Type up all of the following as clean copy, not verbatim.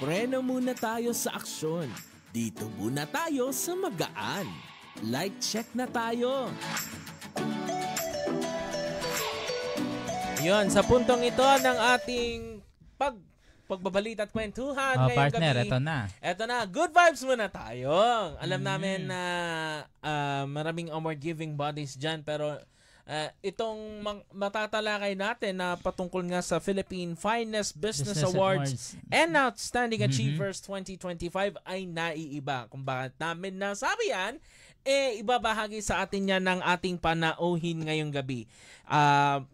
Preno muna tayo sa aksyon. Dito muna tayo sa magaan. Like check na tayo. Yon, sa puntong ito ng ating pagbabalita at kwentuhan ngayong partner, gabi. Ito na. Good vibes muna tayo. Alam namin na maraming award-giving bodies dyan, pero itong matatalakay natin na patungkol nga sa Philippine Finest Business Awards and Outstanding Achievers 2025 ay naiiba. Kung bakit namin nasabi yan, ibabahagi sa atin yan ng ating panauhin ngayong gabi.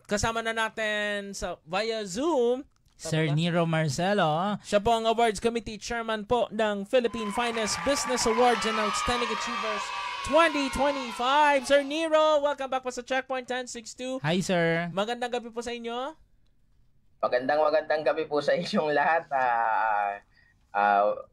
Kasama na natin via Zoom Sir Nero Marcelo. Siya po ang Awards Committee Chairman po ng Philippine Finest Business Awards and Outstanding Achievers 2025. Sir Nero, welcome back po sa Checkpoint 1062. Hi, sir. Magandang gabi po sa inyo. Magandang gabi po sa inyong lahat.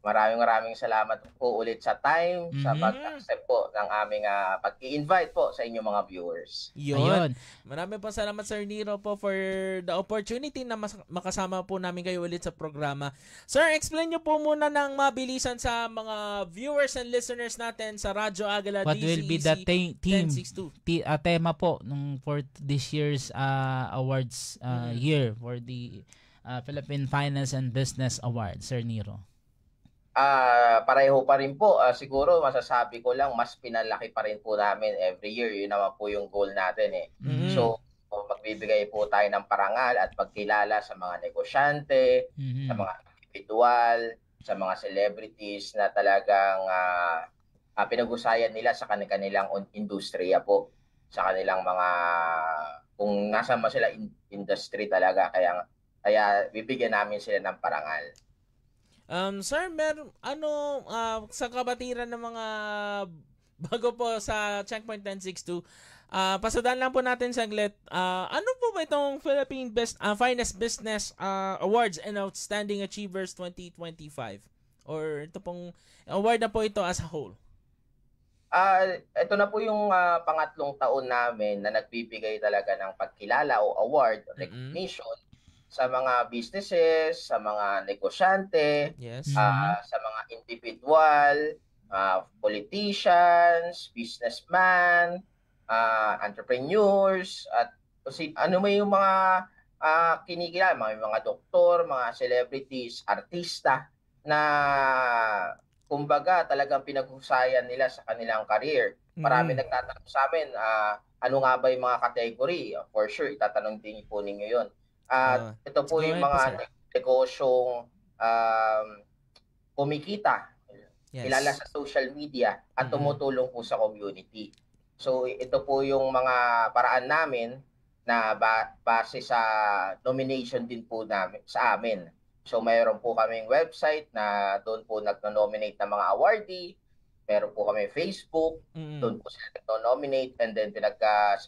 Maraming salamat po ulit sa time, sa pag-accept po ng aming pag-i-invite po sa inyong mga viewers. Yun. Maraming po salamat, Sir Nero, po for the opportunity na makasama po namin kayo ulit sa programa. Sir, explain nyo po muna ng mabilisan sa mga viewers and listeners natin sa Radyo Agila What DCEC will be the tema po for this year's awards year for the Philippine Finance and Business Awards, Sir Nero? Pareho pa rin po. Siguro masasabi ko lang, mas pinalaki pa rin po namin every year. Yun naman po yung goal natin eh. So, magbibigay po tayo ng parangal at pagkilala sa mga negosyante, sa mga individual, sa mga celebrities na talagang pinag-usayan nila sa kanilang industriya po. Sa kanilang mga, kung nasa sila industry talaga. Kaya bibigyan namin sila ng parangal. Sir, sa kabatiran ng mga bago po sa Checkpoint 1062, pasadaan lang po natin saglit. Ano po ba itong Philippine Finest Business Awards and Outstanding Achievers 2025? Or ito pong award na po ito as a whole? Ito na po yung pangatlong taon namin na nagbibigay talaga ng pagkilala o award, recognition sa mga businesses, sa mga negosyante, sa mga individual, politicians, businessman, entrepreneurs, at ano may yung mga kinikilala, mga doktor, mga celebrities, artista na kumbaga talagang pinaghusayan nila sa kanilang career. Marami nagtatanong sa amin, ano nga ba yung mga category? For sure, itatanong din po ninyo yun. Ito po yung mga negosyong kumikita, kilala sa social media at tumutulong po sa community. So ito po yung mga paraan namin na base sa nomination din po namin sa amin. So mayroon po kaming website na doon po nagno-nominate ng mga awardee. Meron po kami Facebook, doon po sila nagno-nominate, and then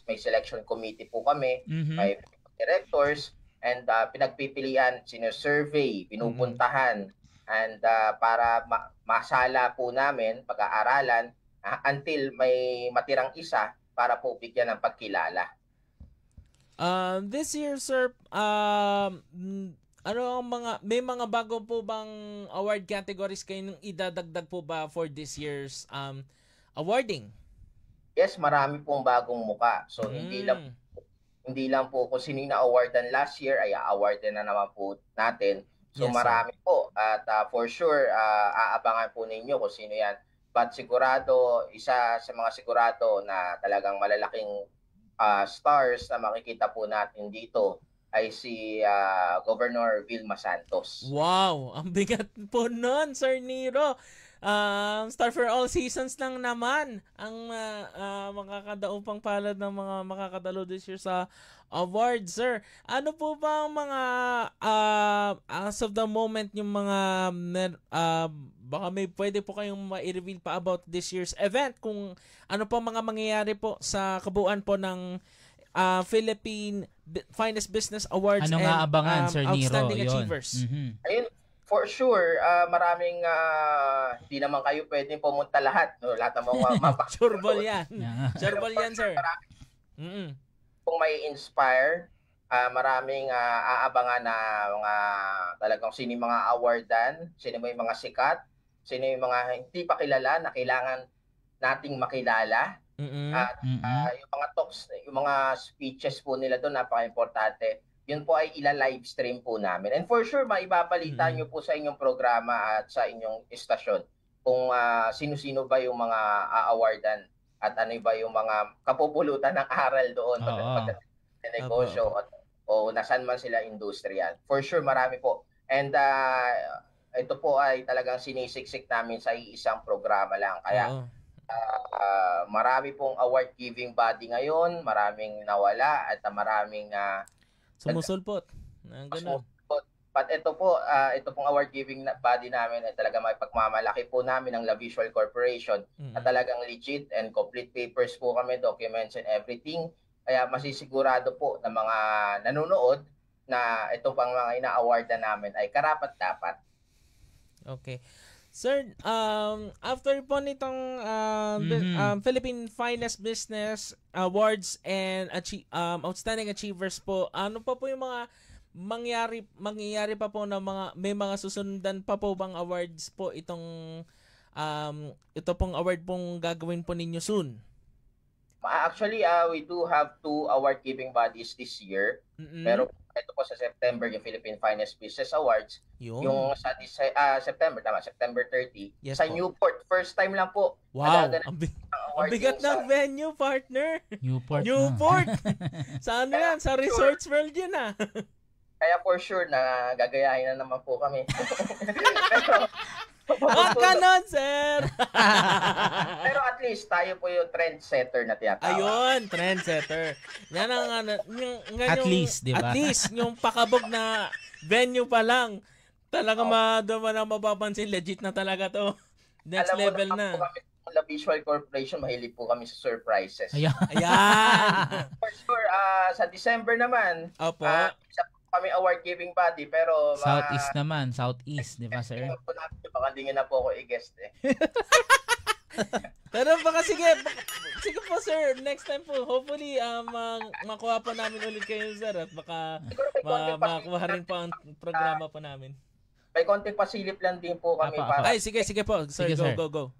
may selection committee po kami, may directors, and pinagpipilian, sino-survey, pinupuntahan, and para masala po namin, pag-aaralan, until may matirang isa para po bigyan ng pagkilala. This year, sir, may mga bago po bang award categories kayo nung idadagdag po ba for this year's awarding? Yes, marami pong bagong muka. So hindi lang po kung sino yung na-awardan last year ay a-awardan na naman po natin. So marami po at for sure aabangan po ninyo kung sino yan. But sigurado, isa sa mga sigurado na talagang malalaking stars na makikita po natin dito ay si Governor Vilma Santos. Wow! Ang bigat po nun, Sir Nero. Star for all seasons lang naman ang makakadaupang palad ng mga makakadalo this year sa award, sir. Ano po ba ang mga as of the moment yung mga baka may pwede po kayong ma-reveal pa about this year's event, kung ano po mga mangyayari po sa kabuuan po ng Philippine Finest Business Awards and aabangan, Sir Nero, Outstanding Achievers. Ayun, for sure, maraming hindi naman kayo pwedeng pumunta lahat. No? Lahat ng mga Sureball yan. Sureball yan, sir. Kung may inspire maraming aabangan na mga talagang sino yung mga awardan, sino yung mga sikat, sino yung mga hindi pa kilala na kailangan nating makilala. At yung mga talks, yung mga speeches po nila doon, napaka-importante. Yun po ay ila-live stream po namin. And for sure, maibabalita nyo po sa inyong programa at sa inyong istasyon kung sino-sino ba yung mga aawardan at ano ba yung mga kapupulutan ng aral doon pagdating sa negosyo o nasan man sila industrial. For sure, marami po. And ito po ay talagang sinisiksik namin sa isang programa lang. Kaya marami pong award-giving body ngayon, maraming nawala at maraming sumusulpot. But ito pong award-giving body namin ay talaga may pagmamalaki po namin ng La Visual Corporation at talagang legit and complete papers po kami, documents and everything. Kaya masisigurado po ng mga nanonood na ito pang mga ina-award na namin ay karapat-dapat. Okay. Sir, after po nitong Philippine Finest Business Awards and Outstanding Achievers po, ano pa po yung mga mangyayari pa po na may mga susundan pa po bang awards po ito pong award pong gagawin po ninyo soon? Actually, we do have 2 award-giving bodies this year. Pero ito po sa September, yung Philippine Finest Business Awards. Yung sa September 30, sa Newport. First time lang po. Wow! Ang bigat ng venue, partner! Newport! Sa ano yan? Sa Resorts World yun Kaya for sure na gagayahin na naman po kami. Kanon, sir! Pero at least tayo po yung trendsetter na tinatawag. Ayun, trendsetter. Yan ang at least, di ba? At least, yung pakabog na venue pa lang, talaga mapapansin, legit na talaga to. Next level na. Po kami, La Visual Corporation, mahilig po kami sa surprises. Ayan. For sure, sa December naman, isa kami award-giving body, pero Southeast naman, Southeast, di ba, sir? Baka hindi na po ako i-guest Pero baka sige po, sir, next time po, hopefully makuha po namin ulit kayo, sir, at baka makuha rin po ang programa po namin. May konting pasilip lang din po kami. Ay, sige po, sir, go.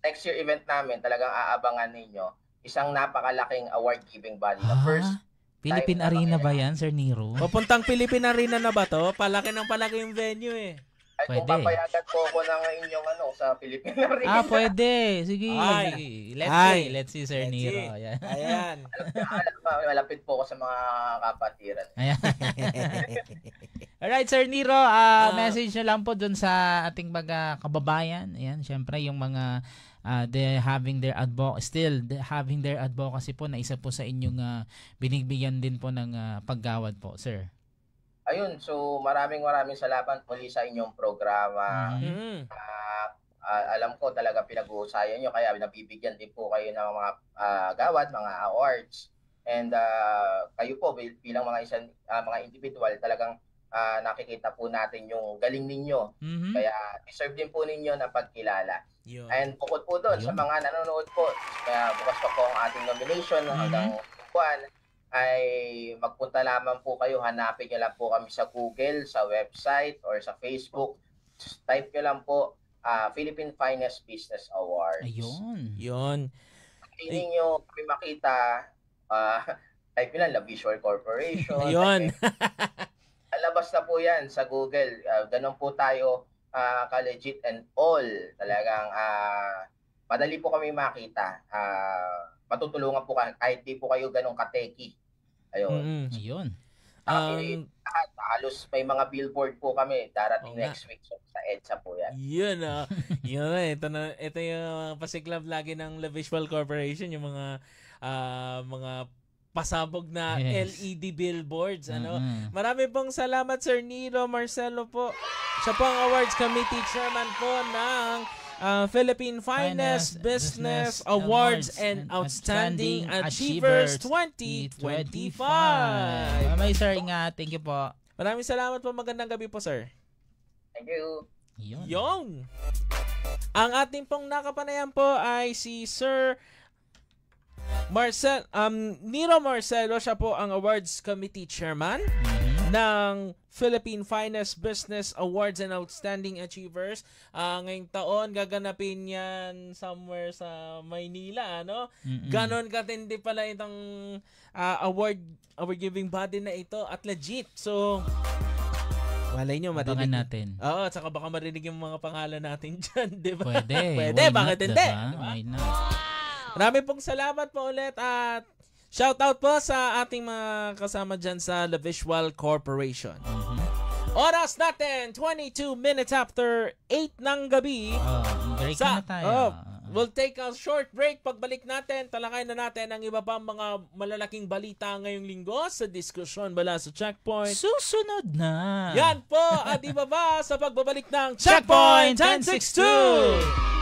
Next year event namin, talagang aabangan ninyo, isang napakalaking award-giving body. First Philippine Arena ba yan, Sir Nero? Papuntang Philippine Arena na ba to? Palaki yung venue eh. Ay, kung papayagan po ako ng inyong sa Philippine Arena. Pwede. Sige. Let's see, Sir Nero. Ayan. Malapit po ako sa mga kapatiran. Ayan. Alright, Sir Nero, message nyo lang po dun sa ating mga kababayan. Ayan, syempre yung mga having their advocacy po na isa po sa inyong binigbigyan din po ng paggawad po, sir. Ayun, so maraming salamat muli sa inyong programa. Alam ko talaga pinag-uusayan nyo, kaya nabibigyan din po kayo ng mga gawad, mga awards. And kayo po bilang mga individual, talagang nakikita po natin yung galing ninyo. Kaya deserve din po ninyo na pagkilala. And bukod po doon, sa mga nanonood po, kaya bukas pa po ang ating nomination hanggang buwan, ay magpunta lamang po kayo, hanapin nyo lang po kami sa Google, sa website, or sa Facebook. Type nyo lang po, Philippine Finest Business Awards. Yun. Hindi nyo kami makita, type nyo lang, La Visual Corporation. Ayun. Labas na po yan sa Google. Ganun po tayo ka-legit and all. Talagang madali po kami makita. Matutulungan po kahit di po kayo ganun ka-techy. Ayun. Halos may mga billboard po kami darating next week sa EDSA po yan. Yun ito yung pasiklab lagi ng La Visual Corporation, yung mga pasabog na LED billboards. Marami pong salamat, Sir Nero Marcelo po. Siya po ang Awards Committee Chairman po ng Philippine Finest Business Awards and Outstanding Achievers 2025. Mamay, sir, ingat. Thank you po. Maraming salamat po. Magandang gabi po, sir. Thank you. Yung. Ang ating pong nakapanayan po ay si Sir Niro Marcelo, siya po ang Awards Committee Chairman ng Philippine Finest Business Awards and Outstanding Achievers. Ngayong taon, gaganapin yan somewhere sa Maynila, ano? Ganon katindi pala itong award-giving body na ito at legit. So, walay nyo, marinig. Abangan natin. Oo, at saka baka marinig yung mga pangalan natin dyan, di ba? Pwede. Pwede, bakit hindi? Diba? Why not? Marami pong salamat po ulit at shoutout po sa ating mga kasama dyan sa La Visual Corporation. Oras natin, 22 minutes after 8 ng gabi. Break na tayo. We'll take a short break. Pagbalik natin, talakay na natin ang iba pang mga malalaking balita ngayong linggo sa diskusyon bala sa Checkpoint. Susunod na. Yan po at iba pa sa pagbabalik ng Checkpoint 1062!